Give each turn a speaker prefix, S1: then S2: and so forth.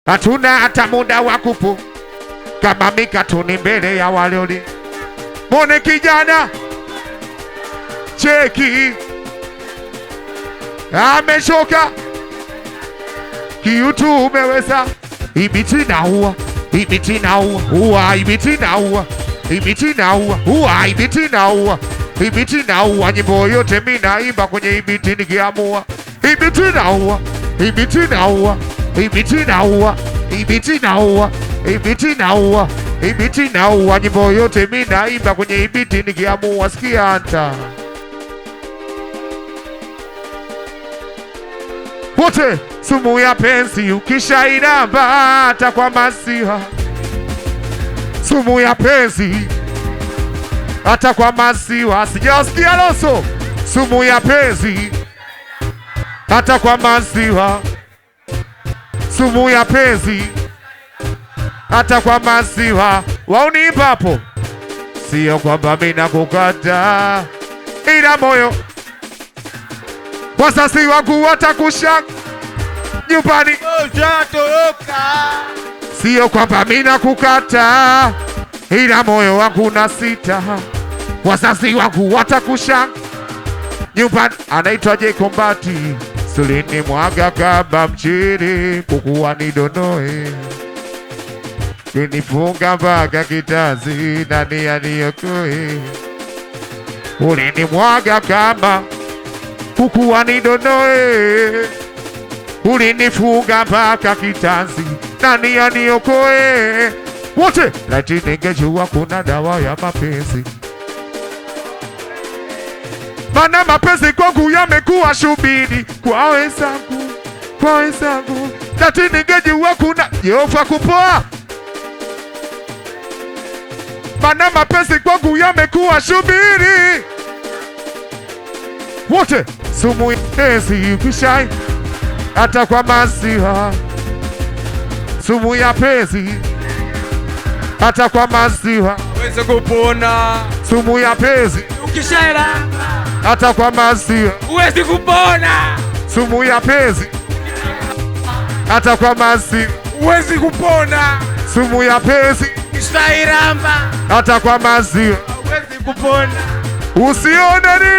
S1: hatuna hata muda wa kupu kama mikatuni mbele ya walioli. Mone kijana cheki ameshoka kiutu umeweza. Ibiti na ua, ibiti na ua, ibiti na ua, ibiti na ua, ibiti na ua, ibiti na ua. Nyimbo yote mimi naimba kwenye ibiti nikiamua. Ibiti na ua, ibiti na ua, ibiti na ua, ibiti na ua, ibiti na ua, ibiti na ua. Nyimbo yote mimi naimba kwenye ibiti nikiamua. Sikia hata wote, sumu ya penzi ukishairamba hata kwa maziwa. Sumu ya penzi hata kwa maziwa. Sijasikia loso. Sumu ya penzi hata kwa maziwa. Sumu ya penzi hata kwa maziwa. Waunipa hapo. Sio kwamba mimi nakukata, ila moyo wazazi wangu watakusha nyumbani. Sio kwamba mimi nakukata, ila moyo wangu na sita. Wazazi wangu watakusha nyumbani. Anaitwa J Kombati. Sulini mwaga kaba mchiri kukuwa nidonoe. Kinifunga mpaka kitazi nani aniokoe. Ulini mwaga kaba kukuwa nidonoe. Ulinifunga mpaka kitazi nani aniokoe. Wote laiti ningejua kuna dawa ya mapenzi, mana mapenzi kwangu yamekuwa shubiri kwa wenzangu, kwa wenzangu. Laiti ningejua kuna Yehova kupoa, mana mapenzi kwangu yamekuwa shubiri. Wote sumu ya penzi ukishai hata kwa maziwa. Sumu ya penzi hata kwa maziwa.
S2: Uweze kupona.
S1: Sumu ya penzi
S2: ukishaira
S1: hata kwa maziwa.
S2: Uweze kupona.
S1: Sumu ya penzi hata kwa maziwa.
S2: Uweze kupona.
S1: Sumu ya penzi
S2: ukishairamba
S1: hata kwa maziwa.
S2: uweze kupona.
S1: Usione nini